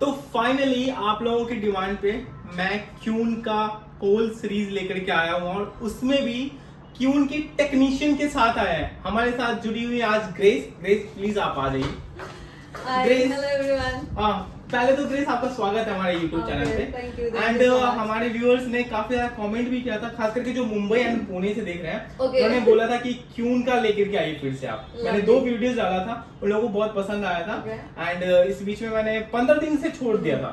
तो फाइनली आप लोगों की डिमांड पे मैं क्यून का होल सीरीज लेकर के आया हूँ और उसमें भी क्यून के टेक्नीशियन के साथ आया है। हमारे साथ जुड़ी हुई आज ग्रेस। ग्रेस प्लीज आप आ जाइए। Grace, hello everyone. हाँ पहले तो ग्रेस आपका स्वागत है हमारे YouTube चैनल पे। Thank you. एंड हमारे व्यूअर्स ने काफी ज्यादा कमेंट भी किया था, खास करके जो मुंबई एंड पुणे से देख रहे हैं उन्होंने बोला था कि क्यून का लेकर के आइए फिर से आप। मैंने 2 वीडियोस डाला था, उन लोगों को बहुत पसंद आया था। एंड इस बीच में मैंने 15 दिन से छोड़ दिया था,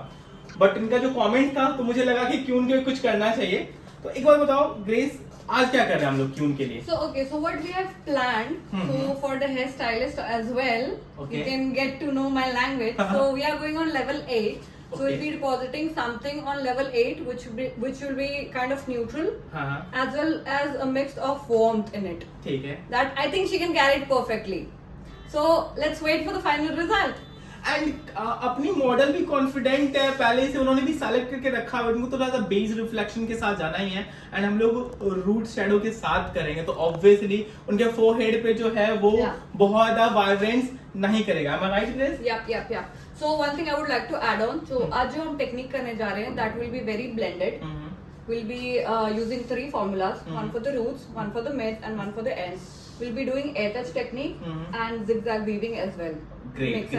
बट इनका जो कॉमेंट था तो मुझे लगा कि क्यून के कुछ करना चाहिए। तो एक बार बताओ ग्रेस, आज क्या कर रहे हैं हम लोग क्यून के लिए? So what we have planned, so for the hairstylist as well, you can get to know my language. So we are going on level 8. So we'll be depositing something on level 8, which will be kind of neutral, as well as a mix of warmth in it. ठीक है। That I think she can carry it perfectly. So let's wait for the final result. And अपनी model भी confident है, पहले से उन्होंने भी select करके रखा है। उनको थोड़ा सा बेस रिफ्लेक्शन के साथ जाना ही है एंड हम लोग रूट शैडो के साथ करेंगे, तो ऑब्वियसली उनके फोरहेड पे जो है वो बहुत ज्यादा वाइब्रेंस नहीं करेगा। Am I right, Grace? Yep. So one thing I would like to add on. So आज जो हम टेक्निक करने जा रहे हैं, that will be very blended. We'll be using 3 formulas, one for the roots, one for the mids and one for the ends. We'll be doing air touch technique and zigzag weaving as well. Great.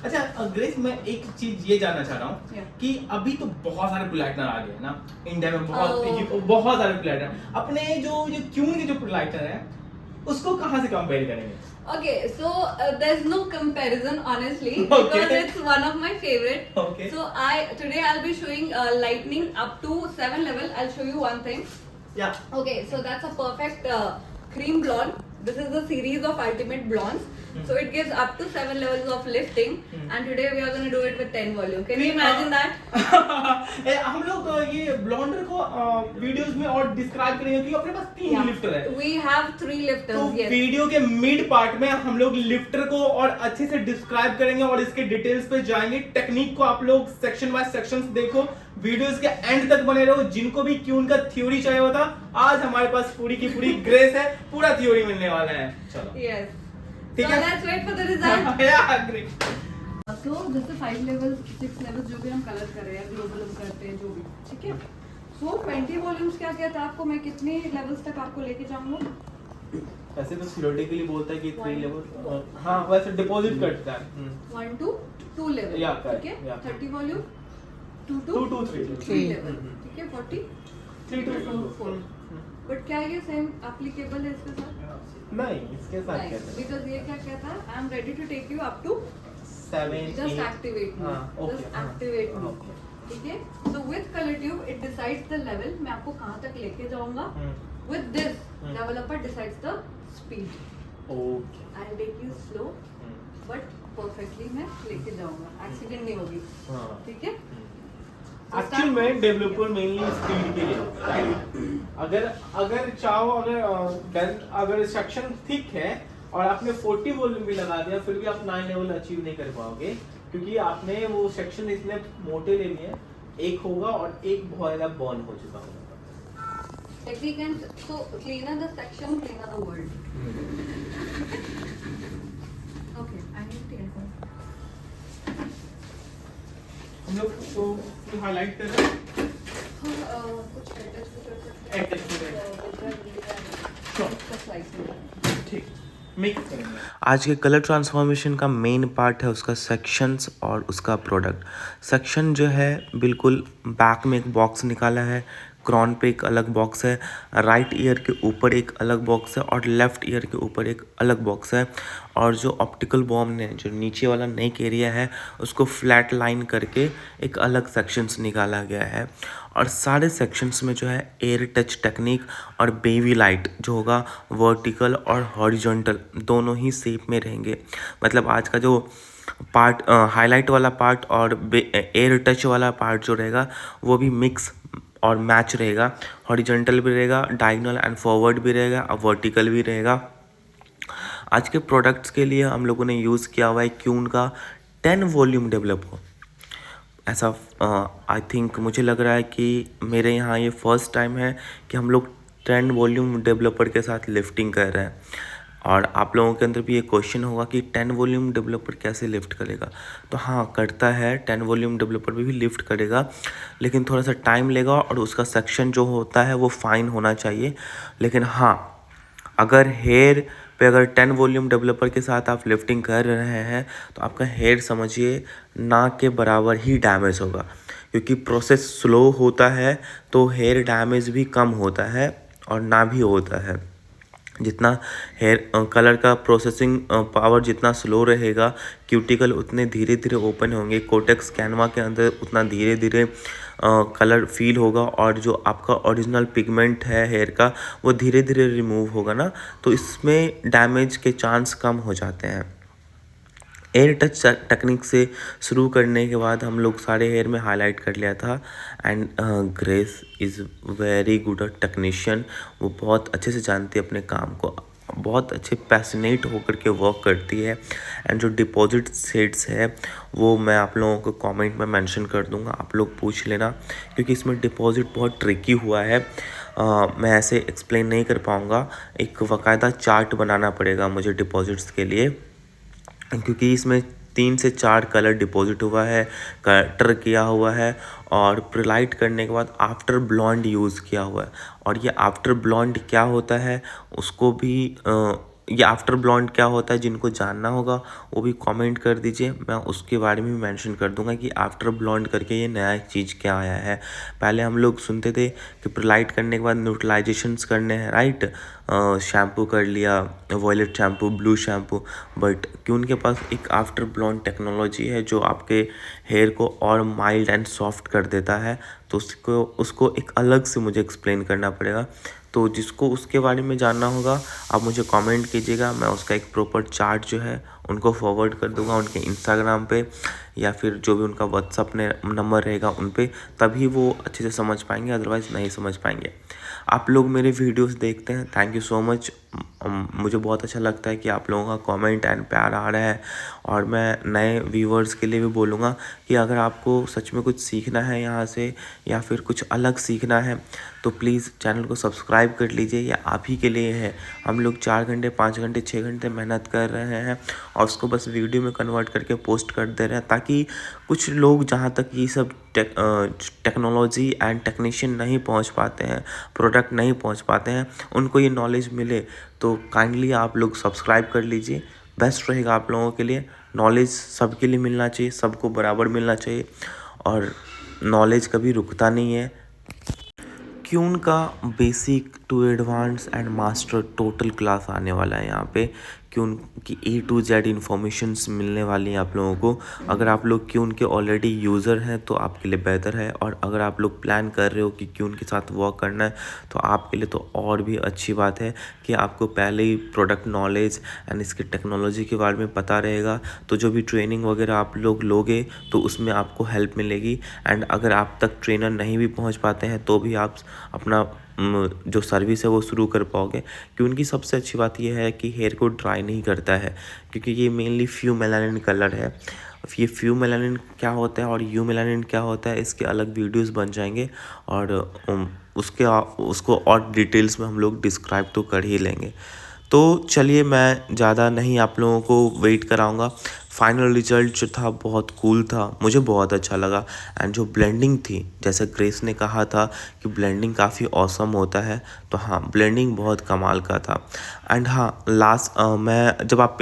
अच्छा grace, मैं एक चीज ये जानना चाह रहा हूँ कि अभी तो बहुत सारे प्लेटनर आ गए हैं ना इंडिया में, बहुत सारे प्लेटनर। अपने जो क्यून के जो प्लेटनर है उसको कहाँ से कंपेयर करेंगे? Okay, so there's no comparison honestly, because it's one of my favorite. Okay. So today I'll be showing lightning up to 7 level. I'll show you one thing. Yeah. Okay, so that's a perfect cream blonde. This is the series of ultimate blondes. So it gives up to 7 levels of lifting. And today we are going to do it with 10 volume. Can you imagine that? हम लोग ये ब्लॉन्डर को videos में और describe करेंगे क्योंकि अपने पास 3 lifter है। We have 3 lifters. तो yes. वीडियो के मिड पार्ट में हम लोग लिफ्टर को और अच्छे से डिस्क्राइब करेंगे और इसके डिटेल्स पे जाएंगे। टेक्निक को आप लोग सेक्शन बाय सेक्शंस देखो, वीडियोस के एंड तक बने रहो। जिनको भी क्यून का थ्योरी चाहिए होता, आज हमारे पास पूरी की पूरी ग्रेस है, पूरा थ्योरी मिलने वाला है। चलो Yes. ठीक है, So let's wait for the result. Yeah, great. So जैसे 5 levels, 6 levels जो भी हम कलर कर रहे हैं, ग्लोबल हम करते हैं जो भी, ठीक है। So 20 वॉल्यूम्स क्या कहता है आपको, मैं कितने लेवल्स तक आपको लेके जाऊंगा? ऐसे तो थियोरेटिकली बोलता है कि 3 लेवल, हाँ वैसे डिपॉजिट करता है 1 to 2 लेवल, Yeah, ठीक है। yeah. 30 volume 2 2 to to 3 level, ठीक है। 40 3 to 4। बट क्या ये सेम एप्लीकेबल है इसके साथ? नहीं, इसके साथ नहीं, कैसे? बिकॉज़ ये क्या कहता है, I am ready to take you up to 7 just activate me. Just activate me. ठीक है। So with color tube it decides the level. मैं आपको कहाँ तक लेके जाऊँगा। With this developer decides the speed. Okay, I'll take you slow, but perfectly मैं लेके जाऊँगा, एक्सीडेंट नहीं होगी। ठीक है। एक्चुअल में डेवलपर मेनली स्पीड के लिए होता है। अगर चाहो, अगर सेक्शन थिक है और आपने 40 वॉल्यूम भी लगा दिया, फिर भी आप 9 लेवल अचीव नहीं कर पाओगे, क्योंकि आपने वो सेक्शन इतने मोटे ले लिए, एक होगा और एक बहुत ज्यादा बर्न हो चुका होगा। Technique and so cleaner the section, cleaner the world. Okay, I need to take one. हम लोग तो हाईलाइट कर रहे हैं कुछ ठीक, मिक्स करेंगे। आज के कलर ट्रांसफॉर्मेशन का मेन पार्ट है उसका सेक्शंस और उसका प्रोडक्ट। सेक्शन जो है बिल्कुल बैक में एक बॉक्स निकाला है, क्रॉन पे एक अलग बॉक्स है, राइट ईयर के ऊपर एक अलग बॉक्स है और लेफ्ट ईयर के ऊपर एक अलग बॉक्स है। और जो ऑप्टिकल बॉम ने जो नीचे वाला नेक एरिया है उसको फ्लैट लाइन करके एक अलग सेक्शंस निकाला गया है। और सारे सेक्शंस में जो है एयर टच टेक्निक और बेबी लाइट जो होगा वर्टिकल और हॉरिजॉन्टल दोनों ही शेप में रहेंगे। मतलब आज का जो पार्ट हाईलाइट वाला पार्ट और एयर टच वाला पार्ट जो रहेगा वो भी मिक्स और मैच रहेगा। हॉरिजॉन्टल भी रहेगा, डायगोनल एंड फॉरवर्ड भी रहेगा और वर्टिकल भी रहेगा। आज के प्रोडक्ट्स के लिए हम लोगों ने यूज़ किया हुआ है क्यून का 10 वॉल्यूम डेवलपर। ऐसा आई थिंक मुझे लग रहा है कि मेरे यहाँ ये फर्स्ट टाइम है कि हम लोग 10 वॉल्यूम डेवलपर के साथ लिफ्टिंग कर रहे हैं। और आप लोगों के अंदर भी ये क्वेश्चन होगा कि 10 वॉल्यूम डेवलपर कैसे लिफ्ट करेगा। तो हाँ, करता है, 10 वॉल्यूम डेवलपर भी लिफ्ट करेगा, लेकिन थोड़ा सा टाइम लेगा और उसका सेक्शन जो होता है वो फाइन होना चाहिए। लेकिन हाँ, अगर हेयर पे अगर 10 वॉल्यूम डेवलपर के साथ आप लिफ्टिंग कर रहे हैं तो आपका हेयर समझिए ना के बराबर ही डैमेज होगा, क्योंकि प्रोसेस स्लो होता है तो हेयर डैमेज भी कम होता है और ना भी होता है। जितना हेयर कलर का प्रोसेसिंग पावर जितना स्लो रहेगा, क्यूटिकल उतने धीरे धीरे ओपन होंगे, कोटेक्स कैनवा के अंदर उतना धीरे धीरे कलर फील होगा, और जो आपका ओरिजिनल पिगमेंट है हेयर का वो धीरे धीरे रिमूव होगा ना, तो इसमें डैमेज के चांस कम हो जाते हैं। एयर टच टेक्निक से शुरू करने के बाद हम लोग सारे हेयर में हाईलाइट कर लिया था। And grace is very good a technician, वो बहुत अच्छे से जानती है अपने काम को, बहुत अच्छे पैशनेट होकर के वर्क करती है। एंड जो डिपॉजिट शेड्स है वो मैं आप लोगों को कमेंट में मेंशन कर दूंगा, आप लोग पूछ लेना, क्योंकि इसमें डिपॉजिट बहुत ट्रिकी हुआ है। मैं ऐसे एक्सप्लेन नहीं कर पाऊँगा, एक बाकायदा चार्ट बनाना पड़ेगा मुझे डिपॉजिट्स के लिए, क्योंकि इसमें 3 से 4 कलर डिपॉजिट हुआ है, कटर किया हुआ है, और प्रिलाइट करने के बाद आफ्टर ब्लॉन्ड यूज़ किया हुआ है। और ये आफ्टर ब्लॉन्ड क्या होता है उसको भी ये आफ्टर ब्लॉन्ड क्या होता है जिनको जानना होगा वो भी कमेंट कर दीजिए, मैं उसके बारे में भी मेंशन कर दूंगा कि आफ्टर ब्लॉन्ड करके ये नया चीज़ क्या आया है। पहले हम लोग सुनते थे कि प्रिलाइट करने के बाद न्यूट्रलाइजेशंस करने हैं, राइट, शैम्पू कर लिया, violet shampoo, blue shampoo, but क्यों उनके पास एक आफ्टर ब्लॉन्ड टेक्नोलॉजी है जो आपके हेयर को और माइल्ड एंड सॉफ्ट कर देता है। तो उसको एक अलग से मुझे एक्सप्लेन करना पड़ेगा, तो जिसको उसके बारे में जानना होगा आप मुझे कमेंट कीजिएगा, मैं उसका एक प्रॉपर चार्ट जो है उनको फॉरवर्ड कर दूंगा उनके इंस्टाग्राम पे, या फिर जो भी उनका व्हाट्सअप नंबर रहेगा उन पे, तभी वो अच्छे से समझ पाएंगे, अदरवाइज़ नहीं समझ पाएंगे। आप लोग मेरे वीडियोस देखते हैं, थैंक यू सो मच, मुझे बहुत अच्छा लगता है कि आप लोगों का कमेंट एंड प्यार आ रहा है। और मैं नए व्यूवर्स के लिए भी बोलूँगा कि अगर आपको सच में कुछ सीखना है यहाँ से, या फिर कुछ अलग सीखना है, तो प्लीज़ चैनल को सब्सक्राइब कर लीजिए, या आप ही के लिए है। हम लोग 4 घंटे 5 घंटे 6 घंटे मेहनत कर रहे हैं और उसको बस वीडियो में कन्वर्ट करके पोस्ट कर दे रहे हैं, ताकि कुछ लोग जहाँ तक ये सब टेक्नोलॉजी एंड टेक्नीशियन नहीं पहुँच पाते हैं, प्रोडक्ट नहीं पहुँच पाते हैं, उनको ये नॉलेज मिले। तो काइंडली आप लोग सब्सक्राइब कर लीजिए, बेस्ट रहेगा आप लोगों के लिए। नॉलेज सबके लिए मिलना चाहिए, सबको बराबर मिलना चाहिए, और नॉलेज कभी रुकता नहीं है। क्यों का basic to advance and master total class आने वाला है यहाँ पे, क्यों की A to Z इन्फॉर्मेशंस मिलने वाली हैं आप लोगों को। अगर आप लोग क्यों के ऑलरेडी यूज़र हैं तो आपके लिए बेहतर है, और अगर आप लोग प्लान कर रहे हो कि क्यों के साथ वर्क करना है तो आपके लिए तो और भी अच्छी बात है कि आपको पहले ही प्रोडक्ट नॉलेज एंड इसके टेक्नोलॉजी के बारे में पता रहेगा। तो जो भी ट्रेनिंग वगैरह आप लोग लोगे तो उसमें आपको हेल्प मिलेगी। एंड अगर आप तक ट्रेनर नहीं भी पहुँच पाते हैं तो भी आप अपना जो सर्विस है वो शुरू कर पाओगे। क्योंकि उनकी सबसे अच्छी बात यह है कि हेयर को ड्राई नहीं करता है, क्योंकि ये मेनली फ्यू मेलानिन कलर है। ये फ्यू मेलानिन क्या होता है और यू मेलानिन क्या होता है इसके अलग वीडियोस बन जाएंगे, और उसको और डिटेल्स में हम लोग डिस्क्राइब तो कर ही लेंगे। तो चलिए, मैं ज़्यादा नहीं आप लोगों को वेट कराऊंगा। फाइनल रिजल्ट जो था बहुत कूल था, मुझे बहुत अच्छा लगा। एंड जो ब्लेंडिंग थी, जैसे ग्रेस ने कहा था कि ब्लेंडिंग काफ़ी ऑसम होता है, तो हाँ, ब्लेंडिंग बहुत कमाल का था। एंड हाँ, लास्ट मैं जब आप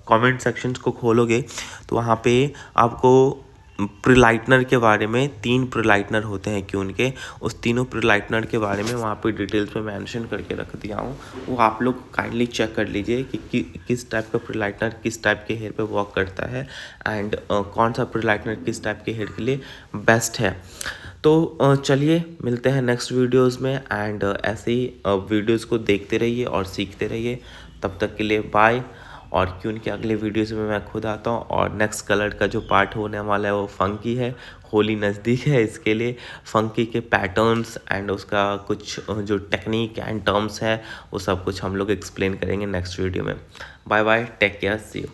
कमेंट सेक्शंस को खोलोगे तो वहाँ पे आपको प्रिलाइटनर के बारे में 3 प्रिलाइटनर होते हैं क्यों उनके, उस तीनों प्रिलाइटनर के बारे में वहाँ पे डिटेल्स में मेंशन करके रख दिया हूँ। वो आप लोग काइंडली चेक कर लीजिए कि किस टाइप का प्रिलाइटनर किस टाइप के हेयर पे वर्क करता है, एंड कौन सा प्रिलाइटनर किस टाइप के हेयर के लिए बेस्ट है। तो चलिए, मिलते हैं नेक्स्ट वीडियोज़ में, एंड ऐसे ही वीडियोज़ को देखते रहिए और सीखते रहिए। तब तक के लिए बाय। और क्यों के अगले वीडियोस में मैं खुद आता हूँ, और नेक्स्ट कलर का जो पार्ट होने वाला है वो फंकी है। होली नज़दीक है, इसके लिए फंकी के पैटर्न्स एंड उसका कुछ जो टेक्निक एंड टर्म्स है वो सब कुछ हम लोग एक्सप्लेन करेंगे नेक्स्ट वीडियो में। Bye bye, take care, see you.